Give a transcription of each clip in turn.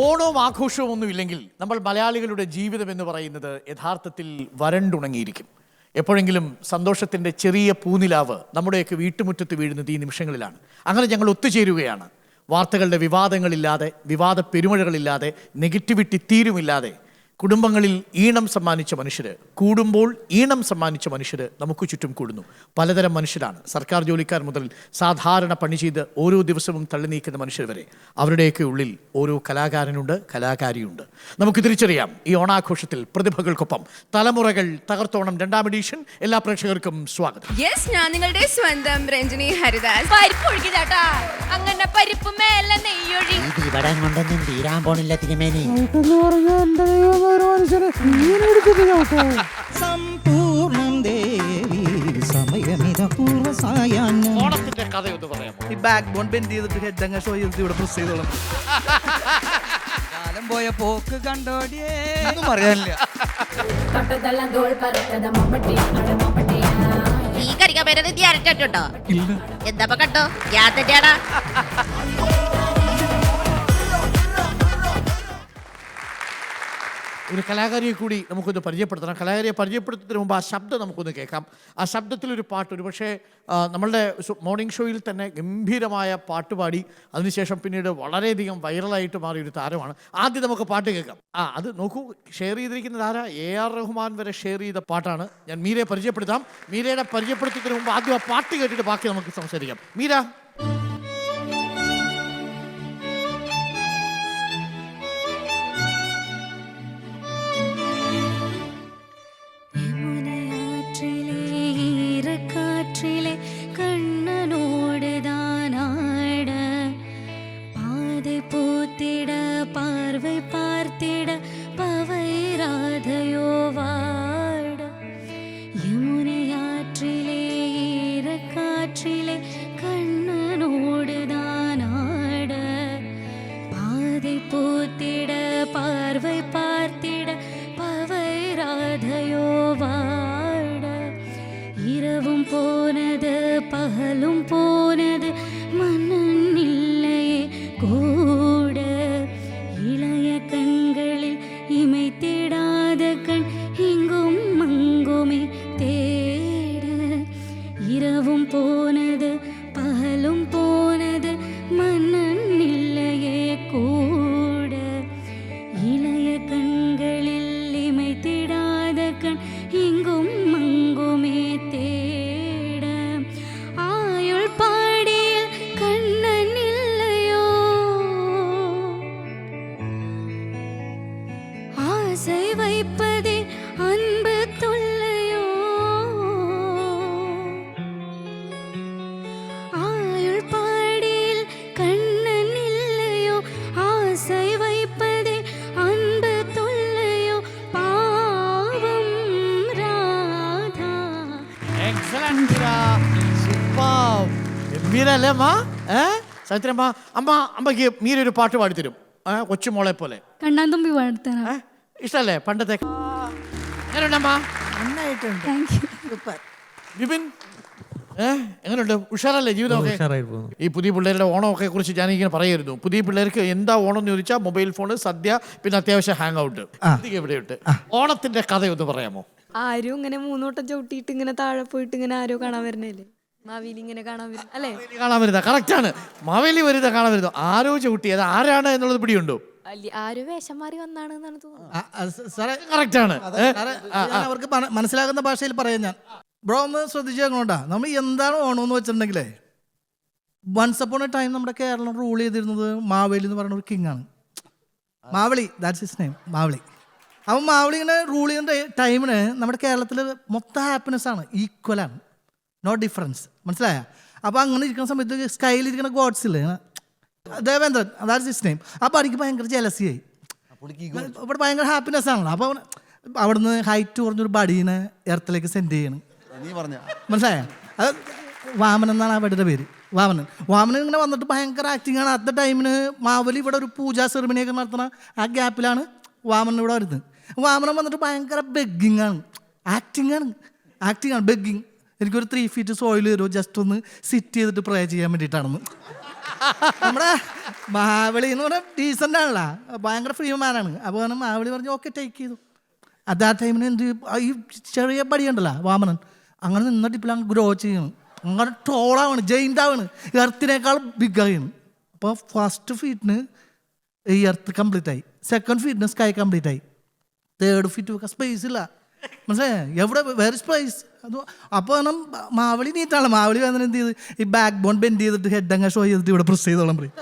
ഓണവും ആഘോഷവും ഒന്നും ഇല്ലെങ്കിൽ നമ്മൾ മലയാളികളുടെ ജീവിതം എന്ന് പറയുന്നത് യഥാർത്ഥത്തിൽ വരണ്ടുണങ്ങിയിരിക്കും. എപ്പോഴെങ്കിലും സന്തോഷത്തിൻ്റെ ചെറിയ പൂനിലാവ് നമ്മുടെയൊക്കെ വീട്ടുമുറ്റത്ത് വീഴുന്നത് ഈ നിമിഷങ്ങളിലാണ്. അങ്ങനെ ഞങ്ങൾ ഒത്തുചേരുകയാണ്. വാർത്തകളുടെ വിവാദങ്ങളില്ലാതെ, വിവാദ പെരുമഴകളില്ലാതെ, നെഗറ്റിവിറ്റി തീരുമില്ലാതെ കുടുംബങ്ങളിൽ ഈണം സമ്മാനിച്ച മനുഷ്യർ, കൂടുമ്പോൾ ഈണം സമ്മാനിച്ച മനുഷ്യർ നമുക്ക് ചുറ്റും കൂടുന്നു. പലതരം മനുഷ്യരാണ്. സർക്കാർ ജോലിക്കാർ മുതൽ സാധാരണ പണി ചെയ്ത് ഓരോ ദിവസവും തള്ളി നീക്കുന്ന മനുഷ്യർ വരെ. അവരുടെയൊക്കെ ഉള്ളിൽ ഓരോ കലാകാരനുണ്ട്, കലാകാരിയുണ്ട്. നമുക്ക് തിരിച്ചറിയാം ഈ ഓണാഘോഷത്തിൽ പ്രതിഭകൾക്കൊപ്പം തലമുറകൾ തകർത്തോണം 2ാം എഡിഷൻ. എല്ലാ പ്രേക്ഷകർക്കും സ്വാഗതം. ഞാൻ നിങ്ങളുടെ സ്വന്തം രഞ്ജിനി ഹരിദാസ്. അങ്ങനെ പരിപ്പ് മേലെ നെയ്യൊഴി ഇവിടെ കൊണ്ടൊന്നും തീരാൻ പോണില്ല തിരുമേനി. ഓണത്തിന്റെ കഥയൊന്ന് പറയാം. ഈ ബാക്ക് ബോൺ ബെൻഡ് ചെയ്തിട്ട് ഹെഡ് അങ്ങ് ഷോ ചെയ്തിട്ട് ഇവിടെ പ്രസ് ചെയ്തോളാം. കാലം പോയ പോക്ക് കണ്ടോടിയേ ഒന്നും പറയാനില്ല. ഈ കരിക്കാൻ പേര് അരച്ചോ എന്താ കണ്ടോ ഞാൻ തന്നെയാടാ. ഒരു കലാകാരിയെ കൂടി നമുക്കൊന്ന് പരിചയപ്പെടുത്തണം. കലാകാരിയെ പരിചയപ്പെടുത്തുന്നതിന് മുമ്പ് ആ ശബ്ദം നമുക്കൊന്ന് കേൾക്കാം. ആ ശബ്ദത്തിലൊരു പാട്ട്, ഒരു പക്ഷേ നമ്മളുടെ മോർണിംഗ് ഷോയിൽ തന്നെ ഗംഭീരമായ പാട്ട് പാടി അതിനുശേഷം പിന്നീട് വളരെയധികം വൈറലായിട്ട് മാറിയ ഒരു താരമാണ്. ആദ്യം നമുക്ക് പാട്ട് കേൾക്കാം. അത് നോക്കൂ, ഷെയർ ചെയ്തിരിക്കുന്നത് ആരാ? AR റഹ്മാൻ വരെ ഷെയർ ചെയ്ത പാട്ടാണ്. ഞാൻ മീരയെ പരിചയപ്പെടുത്താം. മീരയുടെ പരിചയപ്പെടുത്തുന്നതിന് മുമ്പ് ആദ്യം ആ പാട്ട് കേട്ടിട്ട് ബാക്കി നമുക്ക് സംസാരിക്കാം. മീര, പകലും പോനത് മണ്ണില്ലയെ കൂട ഇളയ കൺകളിൽ ഇമൈത്തിടാത കൺ ഇങ്ങും മങ്കുമേ തേട ഇരവും പോനത് പകലും പോനത് മണ്ണില്ലയെ കൂട ഇളയ കൺകളിൽ ഇമൈത്തിടാത കൺ ഇങ്ങും മങ്കുമേ തേട வைப்பதே அன்பு தொல்லையோ ஆயுள் பாடியில் கண்ணன் இல்லையோ ஆசை வைப்பதே அன்பு தொல்லையோ பாவம் ராதா. Excellent super. മീരല്ലേ അമ്മ? സൗത്രമ്മ, അമ്മയ്ക്ക് മീര ഒരു പാട്ട് പാടിത്തരും, കൊച്ചുമോളെ പോലെ. കണ്ണാന്തുമ്പി പാടുത്താനാ ഇഷ്ടല്ലേ? പണ്ടത്തെ എങ്ങനെയുണ്ടമ്മ? വിപിൻ, എങ്ങനെയുണ്ട്? ഉഷാറല്ലേ ജീവിതമൊക്കെ? ഈ പുതിയ പിള്ളേരുടെ ഓണമൊക്കെ കുറിച്ച് ഞാനിങ്ങനെ പറയായിരുന്നു. പുതിയ പിള്ളേർക്ക് എന്താ ഓണം എന്ന് ചോദിച്ചാൽ മൊബൈൽ ഫോണ്, സദ്യ, പിന്നെ അത്യാവശ്യം ഹാങ് ഔട്ട്. എവിടെയുണ്ട്? ഓണത്തിന്റെ കഥയൊന്ന് പറയാമോ? ആരും ഇങ്ങനെ 3 വട്ടം ചവിട്ടിയിട്ട് ഇങ്ങനെ താഴെ പോയിട്ട് ഇങ്ങനെ ആരോ കാണാൻ വരുന്നല്ലേ, മാവേലി ഇങ്ങനെ കാണാൻ വരും അല്ലേ? കാണാൻ വരുന്ന കറക്റ്റാണ്. മാവേലി വരുന്ന കാണാൻ വരുന്നു. ആരോ ചവിട്ടി, അത് ആരാണ് എന്നുള്ളത് പിടിയുണ്ടോ? ആരോ വേഷം മാറി വന്നാണെന്നാണ് തോന്നുന്നത്. കറക്റ്റാണ്. അവർക്ക് മനസ്സിലാകുന്ന ഭാഷയിൽ പറയാം ഞാൻ. ബ്രോ ഒന്ന് ശ്രദ്ധിച്ചേക്കണോട്ടാ. നമ്മൾ എന്താണ് ഓണം എന്ന് വെച്ചിട്ടുണ്ടെങ്കിലേ, വൺസ് അപ്പോൺ എ ടൈം നമ്മുടെ കേരളം റൂൾ ചെയ്തിരുന്നത് മാവേലി എന്ന് പറയുന്ന ഒരു കിങ് ആണ്. Maveli, that's his name, Maveli. അപ്പം മാവളി ഇങ്ങനെ റൂൾ ചെയ്യുന്ന ടൈമിന് നമ്മുടെ കേരളത്തിൽ മൊത്തം ഹാപ്പിനെസ് ആണ്, ഈക്വലാണ്, നോ ഡിഫറൻസ്. മനസ്സിലായ? അപ്പോൾ അങ്ങനെ ഇരിക്കുന്ന സമയത്ത് സ്കൈലിരിക്കുന്ന ഗോഡ്സ് ഇല്ലേ, ദേവേന്ദ്രൻ, ദാറ്റ്സ് ഹിസ് നെയിം. അപ്പോൾ എനിക്ക് ഭയങ്കര ജലസിയായി. ഇവിടെ ഭയങ്കര ഹാപ്പിനെസ് ആണല്ലോ. അപ്പോൾ അവിടുന്ന് ഹൈറ്റ് കുറഞ്ഞൊരു ബഡീനെ എർത്തിലേക്ക് സെൻഡ് ചെയ്യണം. മനസ്സിലായ? അത് വാമനൻ എന്നാണ് ആ ബഡിയുടെ പേര്, വാമനൻ. വാമനൻ ഇങ്ങനെ വന്നിട്ട് ഭയങ്കര ആക്ടിങ് ആണ്. അത്ത ടൈമിന് മാവലി ഇവിടെ ഒരു പൂജാ സെറിമണിയൊക്കെ നടത്തുന്ന ആ ഗ്യാപ്പിലാണ് വാമനൻ ഇവിടെ വരുന്നത്. വാമനൻ വന്നിട്ട് ഭയങ്കര ബെഗ്ഗിങ് ആണ്, ആക്ടിങ് ആണ്, ബെഗ്ഗിങ്. എനിക്കൊരു 3 feet സോയിൽ തരുമോ, ജസ്റ്റ് ഒന്ന് സിറ്റ് ചെയ്തിട്ട് പ്രേ ചെയ്യാൻ വേണ്ടിയിട്ടാണെന്ന്. നമ്മുടെ മാവളി എന്ന് പറഞ്ഞാൽ ഡീസൻ്റ് ആണല്ലോ, ഭയങ്കര ഫ്രീ മാനാണ്. അപ്പോൾ കാരണം മാവളി പറഞ്ഞു ഓക്കെ ടേക്ക് ചെയ്തു. അത് ആ ടൈമിന് എന്ത് ഈ ചെറിയ പടിയുണ്ടല്ലോ വാമനൻ, അങ്ങനെ നിന്നിട്ട് ഇപ്പോൾ അങ്ങ് ഗ്രോ ചെയ്യണം, അങ്ങനെ ടോളാവാണ്, ജയിൻ്റാവാണ്, എർത്തിനേക്കാൾ ബിഗാണ്. അപ്പോൾ ഫസ്റ്റ് ഫീറ്റിന് ഈ എർത്ത് കംപ്ലീറ്റ് ആയി, സെക്കൻഡ് ഫീറ്റിന് സ്കൈ കംപ്ലീറ്റ് ആയി, തേർഡ് ഫീറ്റ് വെക്കാൻ സ്പേസ് ഇല്ല. മനസ്സിലായേ? എവിടെ വേറെ സ്പേസ് അത്. അപ്പോൾ കാരണം മാവളി നീറ്റാണല്ലോ, മാവളി വന്നിട്ട് എന്ത് ചെയ്ത് ഈ ബാക്ക് ബോൺ ബെൻഡ് ചെയ്തിട്ട് ഹെഡ് അങ്ങ് ഷോ ചെയ്തിട്ട് ഇവിടെ പ്രസ് ചെയ്തോളാം പറയും.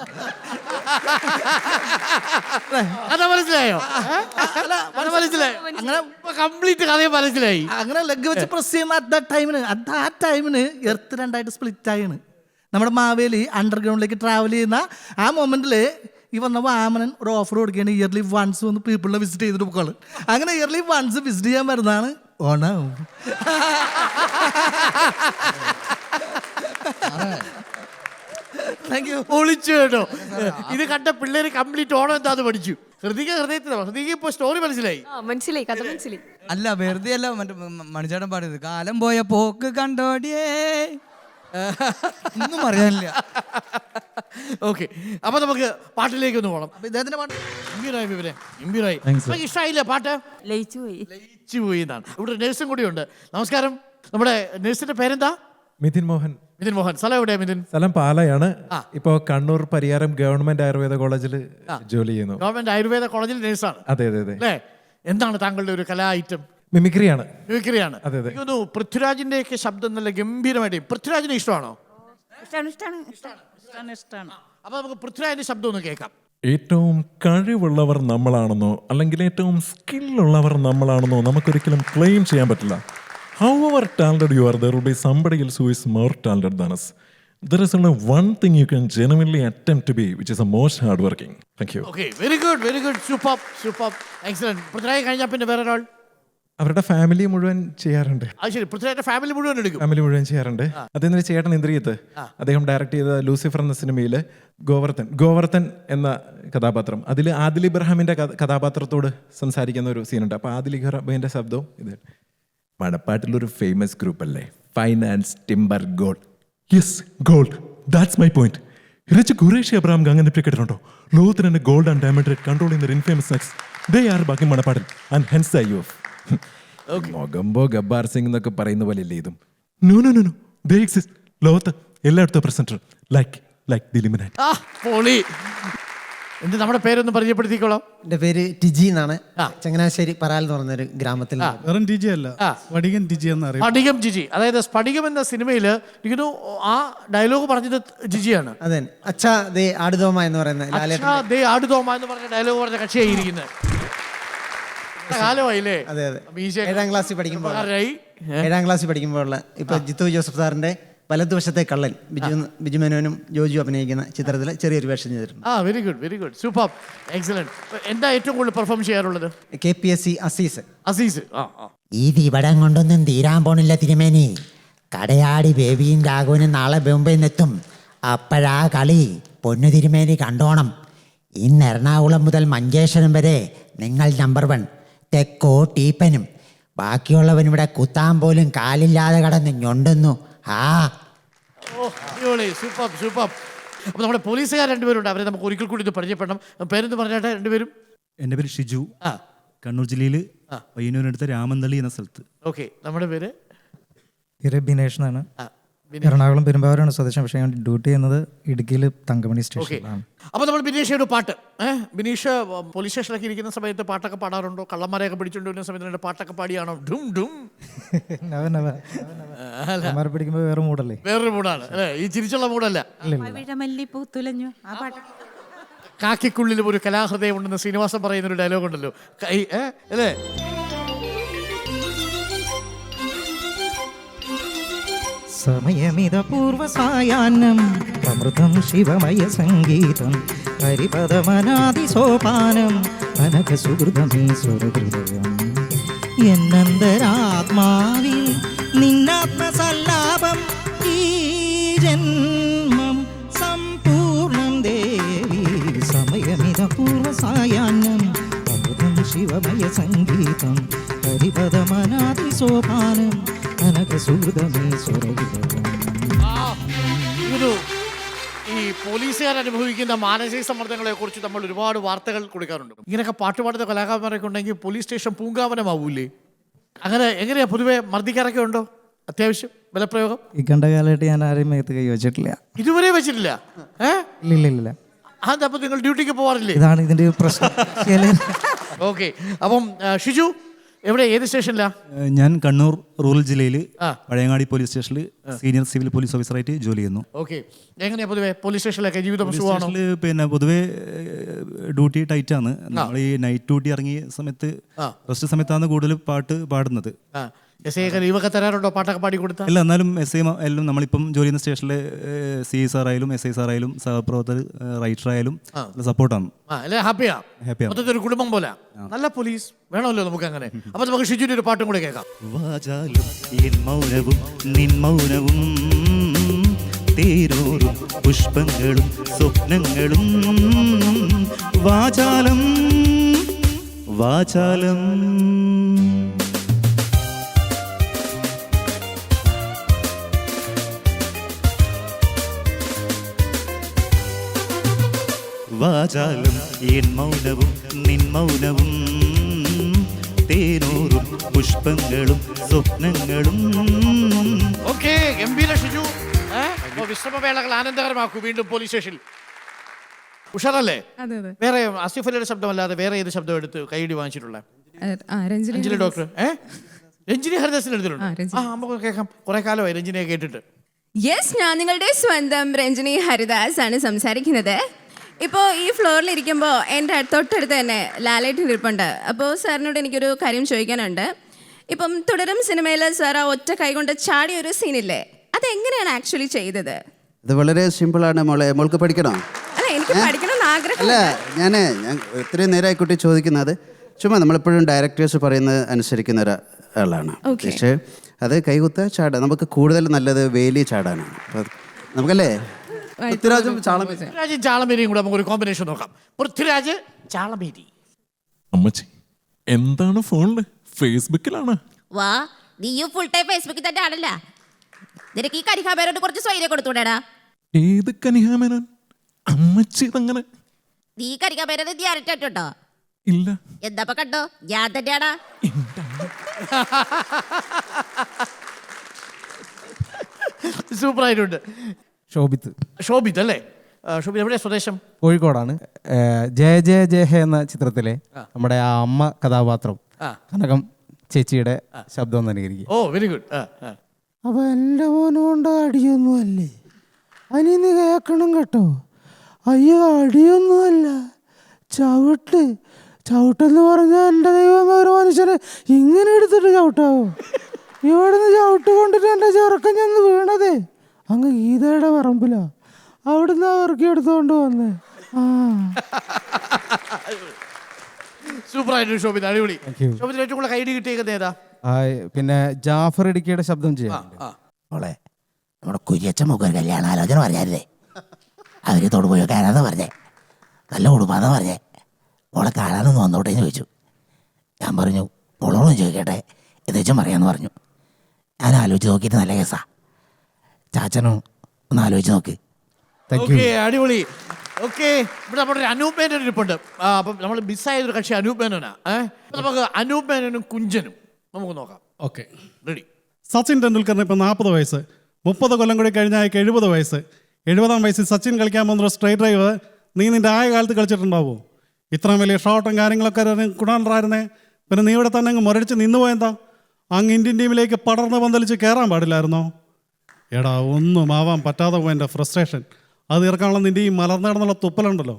അതാ മനസ്സിലായോ? മനസ്സിലായോ? അങ്ങനെ കംപ്ലീറ്റ് കഥയും മനസ്സിലായി. അങ്ങനെ ലെഗ് വെച്ച് പ്രസ് ചെയ്യുന്ന ആ ടൈമിന് എർത്ത് രണ്ടായിട്ട് സ്പ്ലിറ്റ് ആയാണ്. നമ്മുടെ മാവേലി അണ്ടർഗ്രൗണ്ടിലേക്ക് ട്രാവൽ ചെയ്യുന്ന ആ മൊമെന്റിൽ ഈ വന്ന വാമനൻ ഒരു ഓഫർ കൊടുക്കുകയാണ്, ഇയർലി വൺസ് വന്ന് പീപ്പിളിനെ വിസിറ്റ് ചെയ്തിട്ട് പോക്കാള്. അങ്ങനെ ഇയർലി വൺസ് വിസിറ്റ് ചെയ്യാൻ വരുന്നതാണ് ഓണം. Thank you. ഒളിച്ചു കേട്ടോ. ഇത് കണ്ട പിള്ളേര് കംപ്ലീറ്റ് ഓണം എന്താന്ന് പഠിച്ചു. ഹൃദിക്ക് ഇപ്പൊ സ്റ്റോറി മനസ്സിലായി. മനസ്സിലായി, കഥ മനസ്സിലായി. അല്ല വെറുതെ അല്ല, മറ്റേ മണിച്ചേട്ടൻ പാടിയത് കാലം പോയ പോക്ക് കണ്ടോടിയേ, ഒന്നും പറയാനില്ല. ഓക്കെ, അപ്പൊ നമുക്ക് പാട്ടിലേക്ക് ഒന്ന് പോകണം. അപ്പൊ ഇദ്ദേഹത്തിന്റെ പാട്ട് ഗംഭീരായി വിവരം, ഗംഭീരായി. ഇഷ്ടമായില്ലേ പാട്ട്? ലയിച്ചു പോയി എന്നാണ്. ഇവിടെ നഴ്സും കൂടി ഉണ്ട്. നമസ്കാരം. നമ്മുടെ നഴ്സിന്റെ പേരെന്താ? മിഥുൻ മോഹൻ. മിഥുൻ മോഹൻ. സ്ഥലം എവിടെയാ മിഥുൻ? സ്ഥലം പാലയാണ്. ഇപ്പോ കണ്ണൂർ പരിയാരം ഗവൺമെന്റ് ആയുർവേദ കോളേജിൽ ജോലി ചെയ്യുന്നു. ഗവൺമെന്റ് ആയുർവേദ കോളേജിൽ നഴ്സാണ്. അതെ അതെ അതെ. അല്ലേ? എന്താണ് താങ്കളുടെ ഒരു കലാ ഐറ്റം? മിമിക്രിയാണ്. മിമിക്രിയാണ്. അതെ അതെ. എനിക്ക് തോന്നുന്നു പൃഥ്വിരാജിന്റെ ഒക്കെ ശബ്ദം നല്ല ഗംഭീരമായിട്ട്. പൃഥ്വിരാജിനെ ഇഷ്ടമാണോ? അപ്പൊ നമുക്ക് പൃഥ്വിരാജിന്റെ ശബ്ദം ഒന്ന് കേൾക്കാം. ഏറ്റവും കഴിവുള്ളവർ നമ്മളാണെന്നോ അല്ലെങ്കിൽ ഏറ്റവും സ്കില്ലുള്ളവർ നമ്മളാണെന്നോ നമുക്കൊരിക്കലും ക്ലെയിം ചെയ്യാൻ പറ്റില്ല. However talented you are, there will be somebody else who is more talented than us. There is only one thing you can genuinely attempt to be, which is the most hardworking. Thank you. Okay, very good. Superb. Excellent. Prithviraj കഴിഞ്ഞാൽ പിന്നെ വേറെ ഒരാൾ? അവരുടെ family മുഴുവൻ ചെയ്യാറുണ്ട്. അത് ശരി, പൃഥ്വിരാജിന്റെ ഫാമിലി മുഴുവൻ എടുക്കും. ഫാമിലി മുഴുവൻ ചെയ്യാറുണ്ട്. അദ്ദേഹത്തിന്റെ ചേട്ടൻ ഇന്ദ്രിയത്ത്, അദ്ദേഹം ഡയറക്ട് ചെയ്ത ലൂസിഫർ എന്ന സിനിമയിൽ ഗോവർദ്ധൻ എന്ന കഥാപാത്രം, അതിൽ ആദിൽ ഇബ്രാഹിമിന്റെ കഥാപാത്രത്തോട് സംസാരിക്കുന്ന ഒരു സീനുണ്ട്. അപ്പോൾ ആദിൽ ഇബ്രാഹിമിന്റെ ശബ്ദവും ഇത്. മണപ്പാട്ടിലൊരു ഫേമസ് ഗ്രൂപ്പ് അല്ലേ, finance timber gold. Yes, gold, that's my point. രജ് ഖുറേഷി അബ്രാം അങ്ങനെ കേട്ടിട്ടുണ്ടോ? ലോകത്തിന് തന്നെ gold and diamond rate control ചെയ്യുന്ന ഇൻഫേമസ് നെക്സ് ദേ ആർ ബാക്കി മണപ്പാട്ടിൽ and hence eye of Mogambo Gabbar Singh എന്നൊക്കെ പറയുന്ന പോലെ അല്ലേ ഇതും? No they exist. ലോകത്ത് എല്ലായിടത്തും പ്രസന്റ് ലൈക്ക് ദി ഇലുമിനാറ്റി. പോളി. എന്ത് നമ്മുടെ പേരൊന്ന് പരിചയപ്പെടുത്തിക്കോളാം. എൻ്റെ പേര് ടിജി എന്നാണ്. ചങ്ങനാശ്ശേരി പറാൽ എന്ന് പറഞ്ഞൊരു ഗ്രാമത്തിൽ. വെറും ടിജി അല്ല, സ്ഫടികം ടിജി എന്നറിയാം. സ്ഫടികം ജിജി, അതായത് സ്ഫടികം എന്ന സിനിമയില് ഇങ്ങനെ ആ ഡയലോഗ് പറഞ്ഞത് ജിജിയാണ്. അതെ, അച്ഛാ ദേ ആടുതോമ എന്ന് പറയുന്ന ആടുതോമ എന്ന് പറഞ്ഞ ഡയലോഗ് പറഞ്ഞ കക്ഷിയായിരിക്കുന്നത്. കാലമായില്ലേ? അതെ. 7ാം ക്ലാസ്സിൽ പഠിക്കുമ്പോഴുള്ള ഇപ്പൊ ജിത്തു ജോസഫ് സാറിന്റെ വലതുവശത്തെ കള്ളൻ ബിജു മേനോനും ജോജു അഭിനയിക്കുന്ന ചിത്രത്തിൽ ചെറിയൊരു വേഷം ചെയ്തിട്ടുണ്ട്. Very good super excellent. എന്താ ഏറ്റവും കൂടുതൽ പെർഫോം ചെയ്യാറുള്ളത്? KPSC അസീസ്. ഈ തീവടം കൊണ്ടൊന്നും തീരാൻ പോണില്ല തിരുമേനി. കടയാടി ബേബിയും രാഘവനും നാളെ ബോംബെയിൽ നിന്നെത്തും. അപ്പോഴാ കളി പൊന്നു തിരുമേനി കണ്ടോണം. ഇന്ന് എറണാകുളം മുതൽ മഞ്ചേശ്വരം വരെ നിങ്ങൾ നമ്പർ 1. തെക്കോ ടീപ്പനും. ബാക്കിയുള്ളവൻ ഇവിടെ കുത്താൻ പോലും കാലില്ലാതെ കടന്ന് ഞൊണ്ടുന്നു. സൂപ്പർ. അപ്പൊ നമ്മുടെ പോലീസുകാർ രണ്ടുപേരുണ്ട്, അവരെ നമുക്ക് ഒരിക്കൽ കൂടി ഇത് പരിചയപ്പെടണം. പേരെന്ന് പറഞ്ഞാട്ടെ രണ്ടുപേരും? എൻ്റെ പേര് ഷിജു, കണ്ണൂർ ജില്ലയിൽ പയ്യന്നൂരിനടുത്ത് രാമന്തളി എന്ന സ്ഥലത്ത്. ഓക്കെ, നമ്മുടെ പേര് ബിനേഷ് എന്നാണ്. എറണാകുളം പെരുമ്പാവൂരാണ് സ്വദേശം. പക്ഷേ ഞാൻ ഡ്യൂട്ടി ചെയ്യുന്നത് ഇടുക്കിയിൽ തങ്കമണി സ്റ്റേഷനിലാണ്. അപ്പോൾ നമ്മൾ ബിനീഷയുടെ പാട്ട്, ബിനീഷ് പോലീസ് സ്റ്റേഷനിലൊക്കെ ഇരിക്കുന്ന സമയത്ത് പാട്ടൊക്കെ പാടാറുണ്ടോ? കള്ളന്മാരെയൊക്കെ പിടിച്ചുകൊണ്ടിരുന്ന സമയത്ത് പാട്ടൊക്കെ പാടിയാണോ? പിടിക്കുമ്പോൾ വേറെ മൂടല്ലേ? വേറൊരു മൂടാണ് അല്ലേ? ഈ ചിരിച്ചുള്ള മൂടല്ല. കാക്കിക്കുള്ളിലും ഒരു കലാഹൃദയം ഉണ്ടെന്ന് ശ്രീനിവാസൻ പറയുന്ന ഒരു ഡയലോഗ് ഉണ്ടല്ലോ, അല്ലേ? സമയമിത പൂർവസായാന്നം അമൃതം ശിവമയ സംഗീതം ഹരിപദമനാദി സോപാനം അനഘ സുഹൃതമേ സ്വരഹൃദയം എന്നന്തരാത്മാവിൽ നിന്നാത്മസല്ലാപം ഈ ജന്മം സമ്പൂർണം ദേവി. സമയമിത പൂർവസായാന്നം അമൃതം ശിവമയ സംഗീതം ഹരിപദമനാദി സോപാനം ഈ പോലീസുകാർ അനുഭവിക്കുന്ന മാനസിക സമ്മർദ്ദങ്ങളെ കുറിച്ച് നമ്മൾ ഒരുപാട് വാർത്തകൾ കൊടുക്കാറുണ്ട്. ഇങ്ങനെയൊക്കെ പാട്ടുപാടുന്ന കലാകാരന്മാരൊക്കെ ഉണ്ടെങ്കിൽ പോലീസ് സ്റ്റേഷൻ പൂങ്കാവനമാവൂലേ? അങ്ങനെ എങ്ങനെയാ പൊതുവെ മർദ്ദിക്കാരൊക്കെ ഉണ്ടോ? അത്യാവശ്യം ബലപ്രയോഗം ഈ കണ്ട കാലമായിട്ട് ഞാൻ ആരെയും മേത്ത് കൈ വെച്ചിട്ടില്ല. ഇതുവരെ വെച്ചിട്ടില്ല? ഇല്ല. അതപ്പോൾ നിങ്ങൾ ഡ്യൂട്ടിക്ക് പോവാറില്ലേ? ഇതാണ് ഇതിന്റെ ഒരു പ്രശ്നം. ഓക്കെ. അപ്പം ഷിജു എവിടെ, ഏത് സ്റ്റേഷനിലാ? ഞാൻ കണ്ണൂർ റൂറൽ ജില്ലയിൽ പഴയങ്ങാടി പോലീസ് സ്റ്റേഷനിൽ സീനിയർ സിവിൽ പോലീസ് ഓഫീസറായിട്ട് ജോലി ചെയ്യുന്നു. ഓക്കെ. എങ്ങനെയാ പൊതുവെ പോലീസ് സ്റ്റേഷനിലൊക്കെ ജീവിതം സുഖമാണോ? പിന്നെ പൊതുവെ ഡ്യൂട്ടി ടൈറ്റ് ആണ്. നമ്മൾ ഈ നൈറ്റ് ഡ്യൂട്ടി ഇറങ്ങിയ സമയത്ത് റെസ്റ്റ് സമയത്താണ് കൂടുതൽ പാട്ട് പാടുന്നത്. എസ് ഐ ലീവൊക്കെ തരാറുണ്ടോ പാട്ടൊക്കെ പാടി കൊടുത്താൽ? അല്ല, എന്നാലും എസ് ഐ എല്ലാം നമ്മളിപ്പം ജോലി ചെയ്യുന്ന സ്റ്റേഷനിലെ CI സാറായാലും SI സാറായാലും സഹപ്രവർത്തകർ റൈറ്റർ ആയാലും സപ്പോർട്ടാണ്. ഹാപ്പിയാ? മൊത്തത്തിൽ ഒരു കുടുംബം പോലെ നല്ല പോലീസ് വേണമല്ലോ നമുക്ക്. അങ്ങനെ അപ്പൊ നമുക്ക് ഷിജുവിന്റെ ഒരു പാട്ടും കൂടെ കേൾക്കാം. വാചാലും എൻ മൗനവും നിൻ മൗനവും തേരോറും പുഷ്പങ്ങളും സ്വപ്നങ്ങളും വാചാലം വാചാലം വാചാലം എൻ മൗനവും നിൻ മൗനവും തേനൂറും പുഷ്പങ്ങളും സ്വപ്നങ്ങളും. ഓക്കെ, ഗംഭീര ഷിജു. വിശ്രമവേളകൾ ആനന്ദകരമാക്കൂ. വീണ്ടും പോലീസ് സ്റ്റേഷനിൽ ഉഷാറല്ലേ? വേറെ ആസിഫ് അലിയുടെ ശബ്ദമല്ലാതെ വേറെ ഏത് ശബ്ദം എടുത്ത് കൈയടി വാങ്ങിച്ചിട്ടുള്ള? രഞ്ജിനി ഡോക്ടർ. രഞ്ജിനി ഹരിദാസിന് എടുത്തിട്ടുണ്ട്. നമുക്ക് കേൾക്കാം. കുറെ കാലമായി രഞ്ജിനിയെ കേട്ടിട്ട്. യെസ്, ഞാൻ നിങ്ങളുടെ സ്വന്തം രഞ്ജിനി ഹരിദാസ് ആണ് സംസാരിക്കുന്നത്. ഇപ്പോൾ ഈ ഫ്ലോറിൽ ഇരിക്കുമ്പോൾ എൻ്റെ തൊട്ടടുത്ത് തന്നെ ലാലേട്ടൻ ഇരിപ്പുണ്ട്. അപ്പോൾ സാറിനോട് എനിക്കൊരു കാര്യം ചോദിക്കാനുണ്ട്. ഇപ്പം തുടരും സിനിമയിൽ സാർ ആ ഒറ്റ കൈ കൊണ്ട് ചാടിയ ഒരു സീനില്ലേ, അതെങ്ങനെയാണ് ആക്ച്വലി ചെയ്തത്? ഇത് വളരെ സിമ്പിളാണ് മോളെ. മോൾക്ക് പഠിക്കണോ? അല്ല, എനിക്ക് പഠിക്കണമെന്ന് ആഗ്രഹം. അല്ല, ഞാൻ ഇത്രയും നേരമായി കുട്ടി ചോദിക്കുന്നത് ചുമ്മാ നമ്മളെപ്പോഴും ഡയറക്ടേഴ്സ് പറയുന്നത് അനുസരിക്കുന്ന ഒരാളാണ്. പക്ഷേ അത് കൈകുത്ത ചാട നമുക്ക് കൂടുതൽ നല്ലത് വേലി ചാടാനാണ്. നമുക്കല്ലേ പൃഥ്വിരാജും ചാളമേരിയും കൂടെ നമുക്ക് ഒരു കോമ്പിനേഷൻ നോക്കാം. പൃഥ്വിരാജ് ചാളമേരി. അമ്മച്ചി എന്താണ് ഫോണില്? ഫേസ്ബുക്കിലാണ്. വാ, നീയും ഫുൾ ടൈം ഫേസ്ബുക്കിൽ തന്നെ ആണല്ല. നിനക്ക് ഈ കരിഹാമേനോട് കുറച്ച് സ്വൈര്യം കൊടുത്തൂടാ? ഏത് കനിഹാമേനോൻ? അമ്മച്ചി ഇതങ്ങനെ. നീ കരിഹാമേനോട് ധ്യാനിട്ടോ? ഇല്ല. എന്താ കണ്ടോ, ഞാൻ തന്നെയാടാ. സൂപ്പർ ആയിട്ടുണ്ട്. ശോഭിത് അല്ലേ? ശോഭിത് എവിടെ സ്വദേശം? കോഴിക്കോടാണ്. ജയ ജയ ജയ ഹേ എന്ന ചിത്രത്തിലെ നമ്മുടെ ആ അമ്മ കഥാപാത്രം കനകം ചേച്ചിയുടെ ശബ്ദം അനുകരിക്കും. ഓ, വെരി ഗുഡ്. അപ്പൊ എൻ്റെ മോനുകൊണ്ട് അടിയൊന്നും അല്ലേ? അനിന്ന് കേൾക്കണം കേട്ടോ. അയ്യോ, അടിയൊന്നുമല്ല, ചവിട്ടെന്ന് പറഞ്ഞാൽ എൻ്റെ ദൈവം ഒരു മനുഷ്യനെ ഇങ്ങനെ എടുത്തിട്ട് ചവിട്ടാവോ? ഇവിടുന്ന് ചവിട്ട് കൊണ്ടിട്ട് എൻ്റെ ചെറുക്കൻ ചെന്ന് വീണതേ അങ്ങ് ഗീതയുടെ പറമ്പിലാ. അവിടുന്ന് അവർക്ക് എടുത്തോണ്ട് വന്നേ. സൂപ്പർ ആയിട്ട് ശോഭിത, അടിപൊളി. ശോഭിത ഏറ്റവും കൂടുതൽ കൈഡി കിട്ടിയേക്കുന്നത് ഏതാ? പിന്നെ ജാഫർ ഇടുക്കിയുടെ ശബ്ദം ചെയ്യാം. മോളെ, നമ്മുടെ കുര്യച്ച മുഖം കല്യാണ ആലോചന പറഞ്ഞായിരുന്നേ. അവര് തൊടുപോയോ കാണാന്ന് പറഞ്ഞേ. നല്ല കുടുംബാന്ന് പറഞ്ഞേ. മോളെ കാണാനൊന്ന് വന്നോട്ടെ എന്ന് ചോദിച്ചു. ഞാൻ പറഞ്ഞു മോളോടൊന്ന് ചോദിക്കട്ടെ എന്ന് വെച്ചും പറയാന്ന് പറഞ്ഞു. ഞാൻ ആലോചിച്ച് നോക്കിയിട്ട് നല്ല കേസാ. ചാച്ചനും ഒന്ന് ആലോചിച്ച് നോക്ക്. അടിപൊളി. ഓക്കെ, ഇവിടെ നമ്മുടെ അനൂപ് മേനോൻ ഇരിപ്പുണ്ട്. അപ്പം നമ്മൾ മിസ്സായൊരു കക്ഷി അനൂപ് മേനോനാ. നമുക്ക് അനൂപ് മേനോനും കുഞ്ചനും നമുക്ക് നോക്കാം. Okay, ready. സച്ചിൻ ടെണ്ടുൽക്കറിന് ഇപ്പം 40 വയസ്സ്. 30 കൊല്ലം കൂടി കഴിഞ്ഞാൽ 70 വയസ്സ്. 70-ാം വയസ്സിൽ സച്ചിൻ കളിക്കാൻ പോകുന്ന സ്ട്രൈറ്റ് ഡ്രൈവ് നീ നിൻ്റെ ആയ കാലത്ത് കളിച്ചിട്ടുണ്ടാവോ? ഇത്രയും വലിയ ഷോട്ടും കാര്യങ്ങളൊക്കെ കുടാണ്ടായിരുന്നേ. പിന്നെ നീ ഇവിടെ തന്നെ അങ്ങ് മുരടിച്ച് നിന്ന് പോയെന്താ? അങ്ങ് ഇന്ത്യൻ ടീമിലേക്ക് പടർന്ന് പന്തലിച്ച് കയറാൻ പാടില്ലായിരുന്നോ? എടാ, ഒന്നും ആവാൻ പറ്റാതെ പോയതിൻ്റെ ഫ്രസ്ട്രേഷൻ അത് തീർക്കാനുള്ള നിൻ്റെ ഈ മലർന്നിടന്നുള്ള തുപ്പലുണ്ടല്ലോ,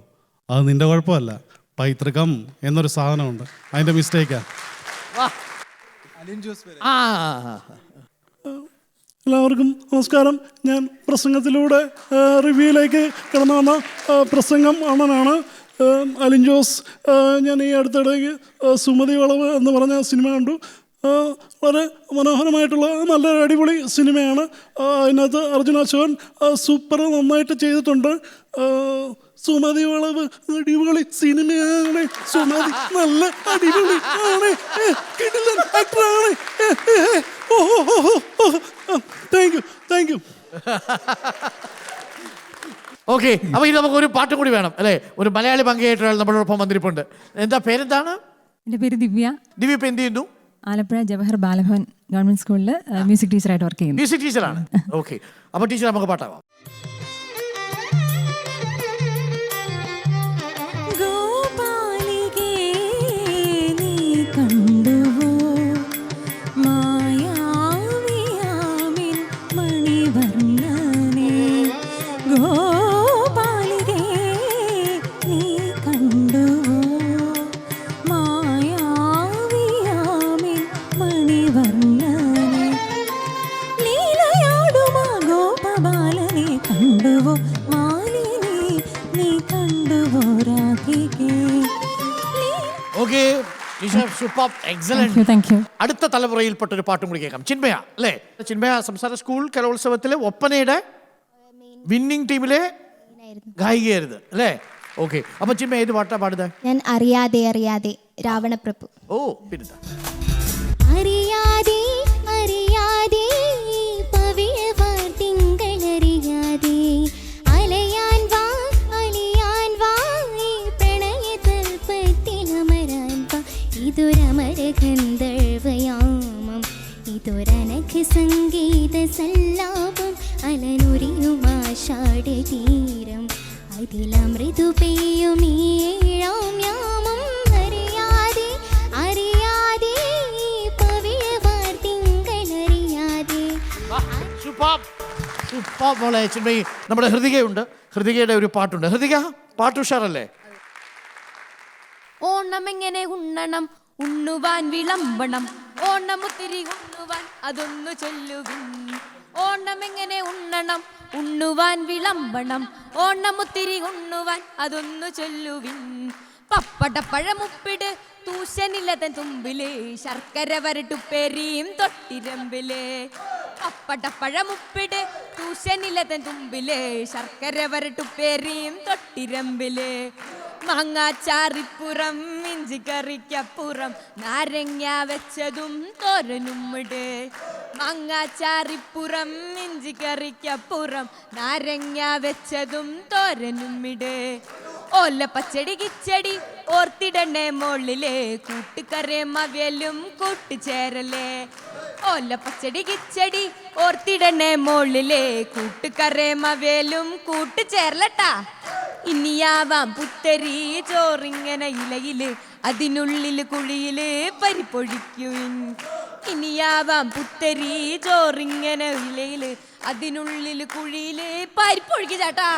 അത് നിൻ്റെ കുഴപ്പമല്ല. പൈതൃകം എന്നൊരു സാധനമുണ്ട്, അതിൻ്റെ മിസ്റ്റേക്കാ. എല്ലാവർക്കും നമസ്കാരം. ഞാൻ പ്രസംഗത്തിലൂടെ റിവ്യൂയിലേക്ക് കടന്നു വന്ന പ്രസംഗം അണ്ണനാണ് അലിൻ ജോസ്. ഞാൻ ഈ അടുത്തിടയ്ക്ക് സുമതി വളവ് എന്ന് പറഞ്ഞ സിനിമ കണ്ടു. വളരെ മനോഹരമായിട്ടുള്ള നല്ലൊരു അടിപൊളി സിനിമയാണ്. അതിനകത്ത് അർജുന അശോകൻ സൂപ്പർ നന്നായിട്ട് ചെയ്തിട്ടുണ്ട്. സുമതി വളവ് അടിപൊളി സിനിമയാണ്. സുമതി നല്ല അടിപൊളി ആണ്, കിടിലൻ ആക്ടറാണ്. Thank you. ഓക്കെ, അപ്പൊ ഇത് നമുക്ക് ഒരു പാട്ട് കൂടി വേണം അല്ലേ? ഒരു മലയാളി പങ്കായിട്ട് നമ്മളോടൊപ്പം വന്നിരിപ്പുണ്ട്. എന്താ പേരെന്താണ്? എൻ്റെ പേര് ദിവ്യ. ദിവ്യ ഇപ്പൊ എന്ത് ചെയ്യുന്നു? ആലപ്പുഴ ജവഹർ ബാലഭവൻ ഗവൺമെന്റ് സ്കൂളിൽ മ്യൂസിക് ടീച്ചറായിട്ട് വർക്ക് ചെയ്യുന്നു. മ്യൂസിക് ടീച്ചറാണ്. ഓക്കെ, അപ്പൊ ടീച്ചർ നമുക്ക് പാട്ടാവാം. അടുത്ത തലമുറയിൽപ്പെട്ട ഒരു പാട്ടും കൂടി കേൾക്കാം. ചിന്മയ അല്ലേ? ചിന്മയ സംസ്ഥാന സ്കൂൾ കലോത്സവത്തിലെ ഒപ്പനയുടെ വിന്നിംഗ് ടീമിലെ ഗായികയായിരുന്നു അല്ലേ? ഓക്കെ, അപ്പൊ ചിന്മയ ഏത് പാട്ടാ പാടുന്നത്? ഞാൻ അറിയാതെ അറിയാതെ രാവണപ്രഭു. ഓ, പിന്നെ അറിയാതെ അറിയാതെ പവിഴവാർ തിങ്കളറിയാതെ അലയാൻ വാ അലിയാൻ വാ പ്രണയതൽപ്പത്തിലമരാൻ വാ ഇതൊരമര ഗന്ധർവയാമം ഇതൊരനഘ സംഗീത സല്ലാപം അലനുരിയുമാഷാഢ തീരം അതിലമൃദു പെയ്യും ഏഴാം യാമം അറിയാതെ അറിയാതെ പവിഴവാർ തിങ്കളറിയാതെ. നമ്മുടെ ഹൃതികയുണ്ട്. ഹൃതികയുടെ ഒരു പാട്ടുണ്ട്. ഹൃതിക പാട്ട് ഉഷാറല്ലേ? ഓണം എങ്ങനെ ഉണ്ണണം ഉണ്ണുവാൻ വിളമ്പണം ഓണമുത്തിരി ഉണ്ണുവാൻ അതൊന്നു ചൊല്ലുവിൻ. ഓണം എങ്ങനെ ഉണ്ണണം ഉണ്ണുവാൻ വിളമ്പണം ഓണമുത്തിരി ഉണ്ണുവാൻ അതൊന്നു ചൊല്ലുവിൻ. പപ്പടപ്പഴമുപ്പിട് തൂശനിലതൻ തുമ്പില് ശർക്കര വരട്ടുപ്പേരിയും തൊട്ടിരമ്പില്. പപ്പടപ്പഴമുപ്പിട് തൂശനിലതൻ തുമ്പില് ശർക്കര വരട്ടുപ്പേരിയും തൊട്ടിരമ്പില്. മാങ്ങാച്ചാറിപ്പുറം ഇഞ്ചിക്കറിക്കപ്പുറം നാരങ്ങ വെച്ചതും തോരനുമിട്. മാങ്ങാച്ചാറിപ്പുറം ഇഞ്ചിക്കറിക്കപ്പുറം നാരങ്ങ വെച്ചതും തോരനുമിട്. ഓല പച്ചടി കിച്ചടി ഓർത്തിടണേ മോളിലെ കൂട്ടുകറി മവലും കൂട്ടുചേരലേ. ഓല പച്ചടി കിച്ചടി ഓർത്തിടണേ മോളിലെ കൂട്ടുകറി മവലും കൂട്ടുചേരലട്ടാ. ഇനിയാവാം പുത്തരി ചോറിങ്ങനെ ഇലയില് അതിനുള്ളില് കുഴിയില് പരിപ്പൊഴിക്കുവിൻ. ഇനിയാവാം പുത്തരി ചോറിങ്ങനെ ഇലയില് അതിനുള്ളില് കുഴിയില് പരിപ്പൊഴിക്ക് ചേട്ടാ.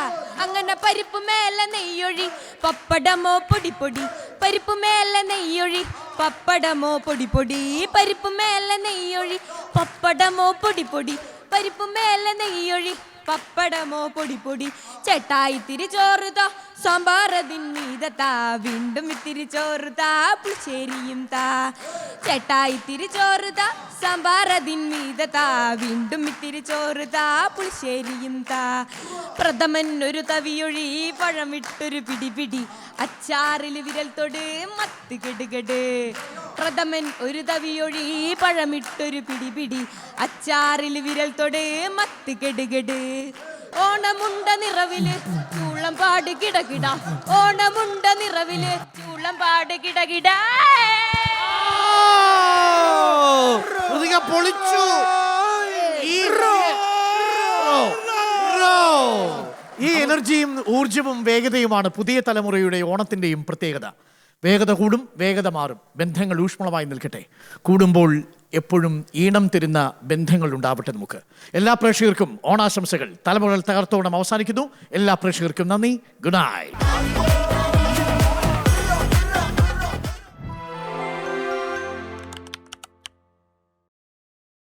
അങ്ങനെ പരിപ്പ് മേലെ നെയ്യൊഴി പപ്പടമോ പൊടിപ്പൊടി പരിപ്പ് മേലെ നെയ്യൊഴി പപ്പടമോ പൊടിപ്പൊടി പരിപ്പ് മേലെ നെയ്യൊഴി പപ്പടമോ പൊടിപ്പൊടി പരിപ്പ് മേലെ നെയ്യൊഴി പപ്പടമോ പൊടിപ്പൊടി. ചേട്ടായി ഇത്തിരി ചോറുതാ സാമ്പാറതിന്മീതത്താ വീണ്ടും ഇത്തിരി ചോറുതാ പുളിശ്ശേരിയും താ. ചേട്ടായി ഇത്തിരി ചോറുതാ സാമ്പാറതിന്മീതത്താ വീണ്ടും ഇത്തിരി ചോറുതാ പുളിശ്ശേരിയും താ. പ്രഥമൻ ഒരു തവിയൊഴി പഴമിട്ടൊരു പിടിപിടി അച്ചാറിൽ വിരൽ തൊട് മത്ത് കെടുകട്. പ്രഥമൻ ഒരു തവിയൊഴി പഴമിട്ടൊരു പിടിപിടി അച്ചാറിൽ വിരൽ തൊട് മത്ത് കെടുകട്. ഓണമുണ്ട നിറവില് ചൂളം പാട് കിടകിട ഓണമുണ്ട നിറവില് ചൂളം പാട് കിടകിട. പൊളിച്ചു. ഈ എനർജിയും ഊർജവും വേഗതയുമാണ് പുതിയ തലമുറയുടെ ഓണത്തിന്റെയും പ്രത്യേകത. വേഗത കൂടും, വേഗത മാറും, ബന്ധങ്ങൾ ഊഷ്മളമായി നിൽക്കട്ടെ. കൂടുമ്പോൾ എപ്പോഴും ഈണം തരുന്ന ബന്ധങ്ങൾ ഉണ്ടാവട്ടെ നമുക്ക്. എല്ലാ പ്രേക്ഷകർക്കും ഓണാശംസകൾ. തലമുറകൾ തകർത്തോണം അവസാനിക്കുന്നു. എല്ലാ പ്രേക്ഷകർക്കും നന്ദി. Good night.